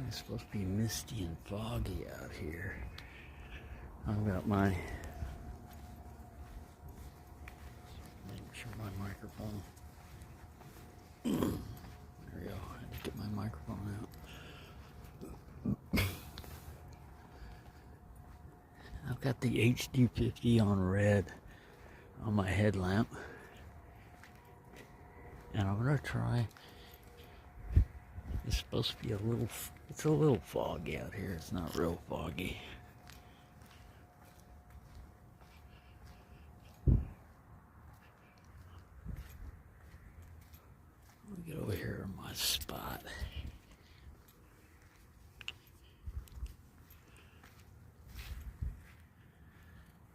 It's supposed to be misty and foggy out here. I've got my, make sure my microphone, there we go, I had to get my microphone out. I've got the HD50 on red on my headlamp, and I'm gonna try. It's supposed to be it's a little foggy out here. It's not real foggy. Let me get over here on my spot.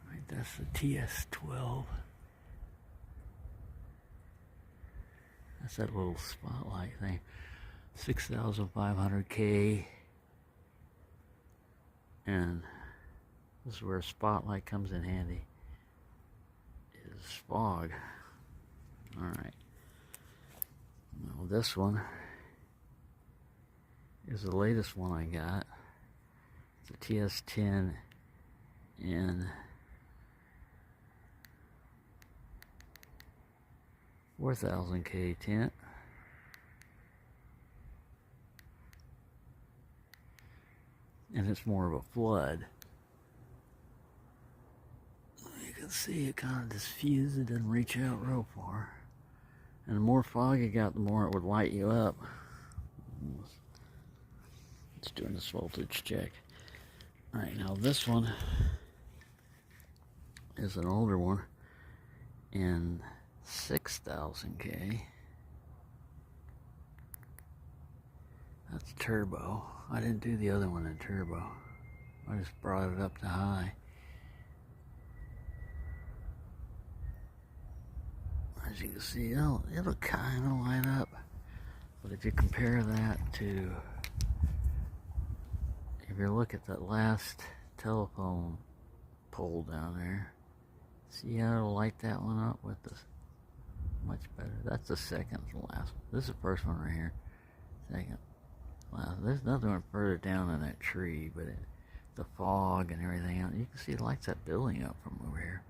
Right, that's the TS12. That's that little spotlight thing. 6,500K, and this is where a spotlight comes in handy, is fog. Alright, now this one is the latest one I got. It's a TS10 in 4,000K tint. And it's more of a flood. You can see it kind of diffused. It doesn't reach out real far. And the more fog you got, the more it would light you up. It's doing this voltage check. Alright, now this one is an older one in 6,000K. That's turbo. I didn't do the other one in turbo. I just brought it up to high. As you can see, it'll kind of light up. But if you compare that to, if you look at that last telephone pole down there, see how it'll light that one up with this? Much better. That's the second to last one. This is the first one right here. Second. Wow, there's another one further down in that tree, but the fog and everything else, you can see it lights that building up from over here.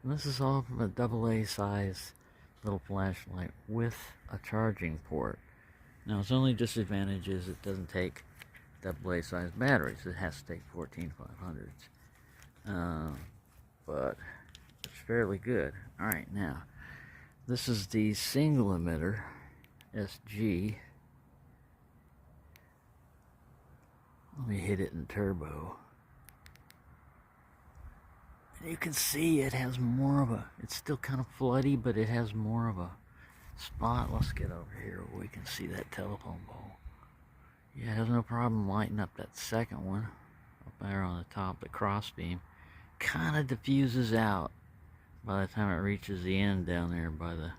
And this is all from a AA size little flashlight with a charging port. Now its only disadvantage is it doesn't take AA size batteries. It has to take 14500s. But it's fairly good. Alright, now this is the single emitter SG. Let me hit it in turbo. And you can see it has more of a, it's still kind of floody, but it has more of a spot. Let's get over here where we can see that telephone pole. Yeah, it has no problem lighting up that second one up there on the top, the cross beam. Kind of diffuses out by the time it reaches the end down there by the,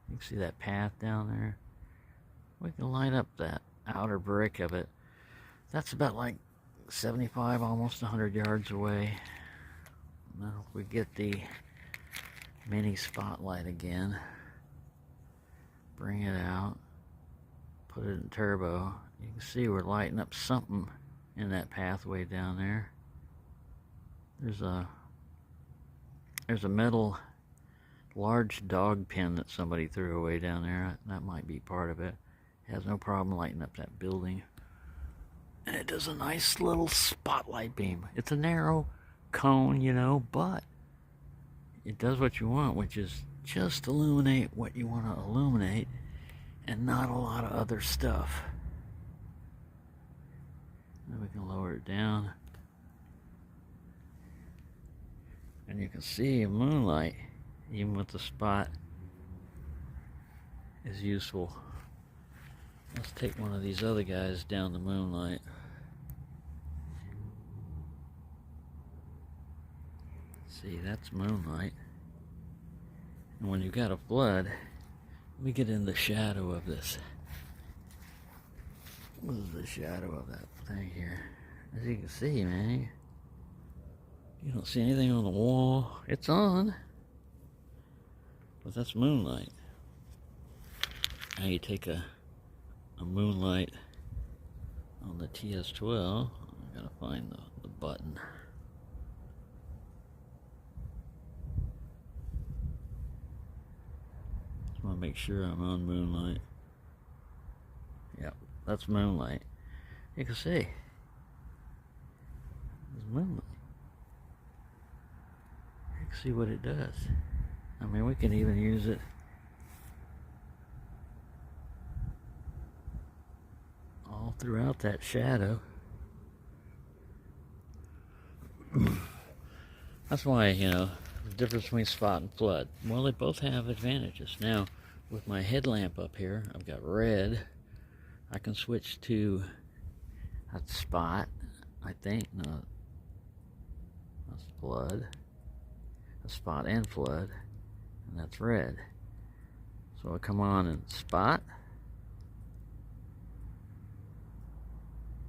you can see that path down there. We can light up that outer brick of it. That's about like 75, almost 100 yards away. Now if we get the mini spotlight again, bring it out, put it in turbo, you can see we're lighting up something in that pathway down there. There's a metal large dog pin that somebody threw away down there. That might be part of it. It has no problem lighting up that building. And it does a nice little spotlight beam. It's a narrow cone, you know, but it does what you want, which is just illuminate what you want to illuminate and not a lot of other stuff. Then we can lower it down. And you can see moonlight, even with the spot, is useful. Let's take one of these other guys down the moonlight. See, that's moonlight. And when you've got a flood, we get in the shadow of this. What is the shadow of that thing here? As you can see, man, you don't see anything on the wall. It's on, but that's moonlight. Now you take a moonlight on the TS12, I gotta find the button. Just want to make sure I'm on moonlight. Yep, that's moonlight. You can see. It's moonlight. You can see what it does. I mean, we can even use it all throughout that shadow. That's why, you know, the difference between spot and flood. Well, they both have advantages. Now, with my headlamp up here, I've got red. I can switch to a spot, I think. No, that's flood. A spot and flood, and that's red. So I come on and spot.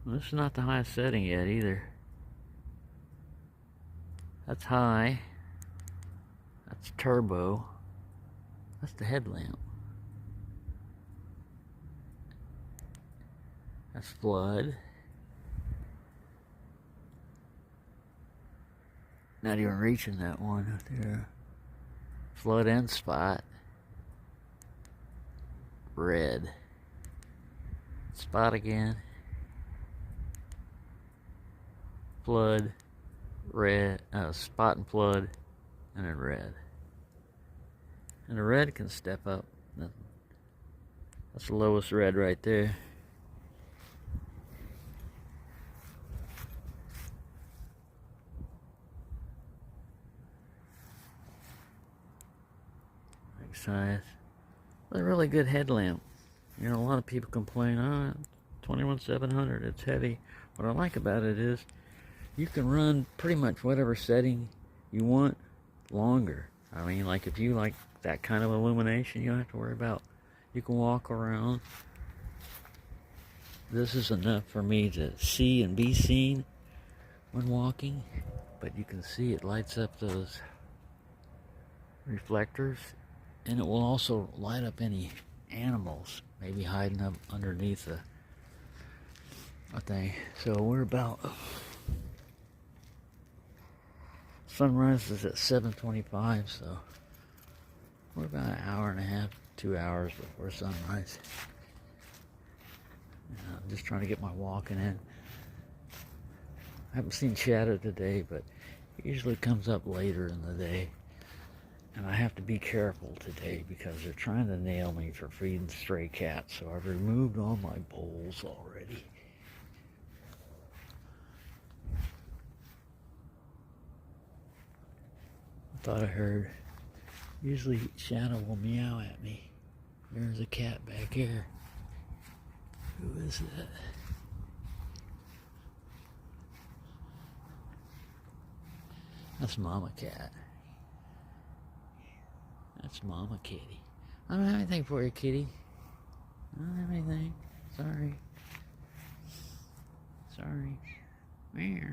Well, this is not the highest setting yet either. That's high. That's turbo. That's the headlamp. That's flood. Not even reaching that one up there. Flood and spot. Red. Spot again. Flood. Red. Spot and flood. And then red. And the red can step up. That's the lowest red right there. Size. But a really good headlamp. You know, a lot of people complain, 21700, it's heavy. What I like about it is you can run pretty much whatever setting you want longer. I mean, like if you like that kind of illumination, you don't have to worry about. You can walk around. This is enough for me to see and be seen when walking, but you can see it lights up those reflectors. And it will also light up any animals, maybe hiding up underneath a thing. So we're about, sunrise is at 7:25, so we're about an hour and a half, 2 hours before sunrise. I'm just trying to get my walking in. I haven't seen shadow today, but it usually comes up later in the day. And I have to be careful today because they're trying to nail me for feeding stray cats. So I've removed all my bowls already. I thought I heard, usually Shadow will meow at me. There's a cat back here. Who is that? That's Mama Cat. That's Mama Kitty. I don't have anything for you, Kitty. I don't have anything. Sorry. Sorry. Meow.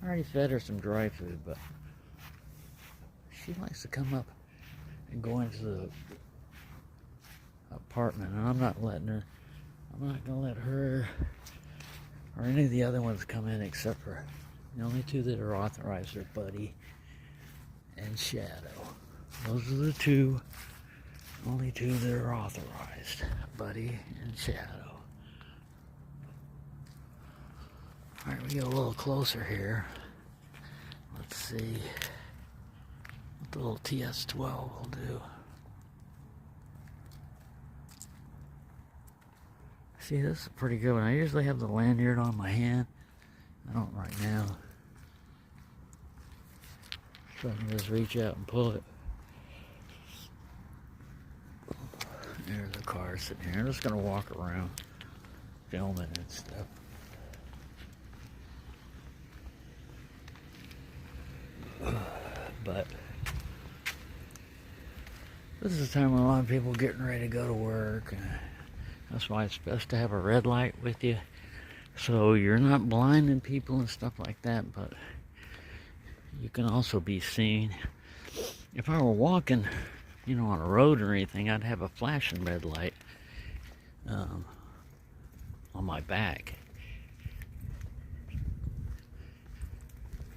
I already fed her some dry food, but she likes to come up and go into the apartment, and I'm not letting her. I'm not going to let her or any of the other ones come in except for the only two that are authorized are Buddy and Shadow. Those are the only two that are authorized, Buddy and Shadow. Alright, we get a little closer here. Let's see what the little TS12 will do. See, this is a pretty good one. I usually have the lanyard on my hand. I don't right now. So I can just reach out and pull it. There's a car sitting here. I'm just going to walk around filming and stuff. But this is the time when a lot of people are getting ready to go to work. That's why it's best to have a red light with you, so you're not blinding people and stuff like that, but you can also be seen. If I were walking, you know, on a road or anything, I'd have a flashing red light on my back.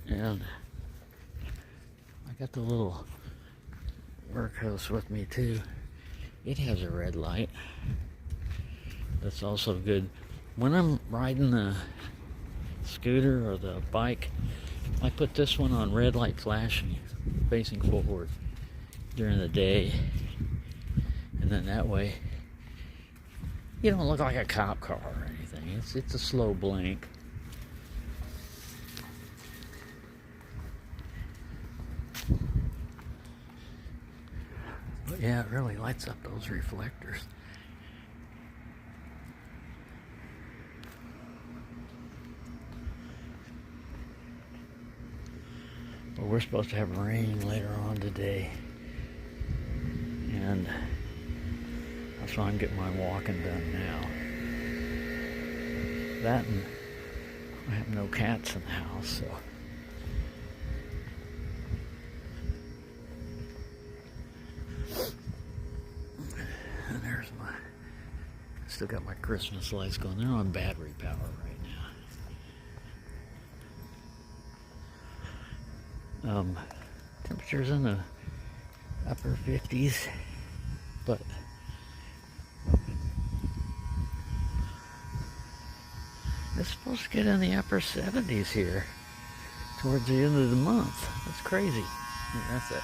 And I got the little Wurkkos with me too. It has a red light. That's also good. When I'm riding the scooter or the bike, I put this one on red light flashing, facing forward during the day. And then that way, you don't look like a cop car or anything. It's a slow blink. But yeah, it really lights up those reflectors. Well, we're supposed to have rain later on today. And that's why I'm getting my walking done now. That, and I have no cats in the house, so. And there's my, still got my Christmas lights going. They're on battery power right now. Temperatures in the upper 50s, but it's supposed to get in the upper 70s here towards the end of the month. That's crazy. That's it.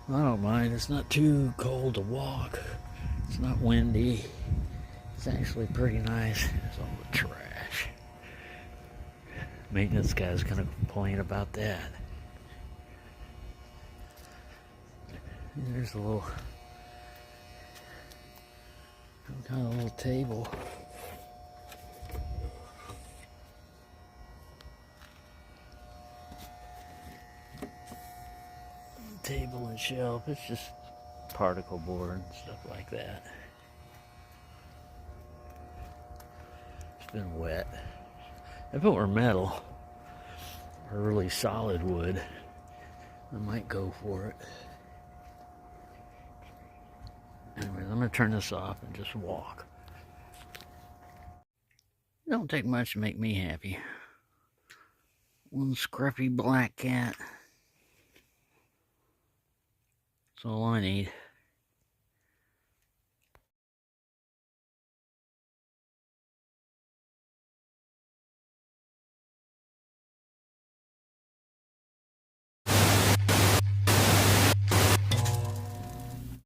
I don't mind. It's not too cold to walk. It's not windy. It's actually pretty nice. There's all the trash. Maintenance guy's gonna complain about that. There's a little, some kind of little table. Table and shelf. It's just particle board and stuff like that. It's been wet. If it were metal or really solid wood, I might go for it. Anyway, I'm gonna turn this off and just walk. It don't take much to make me happy. One scruffy black cat. That's all I need.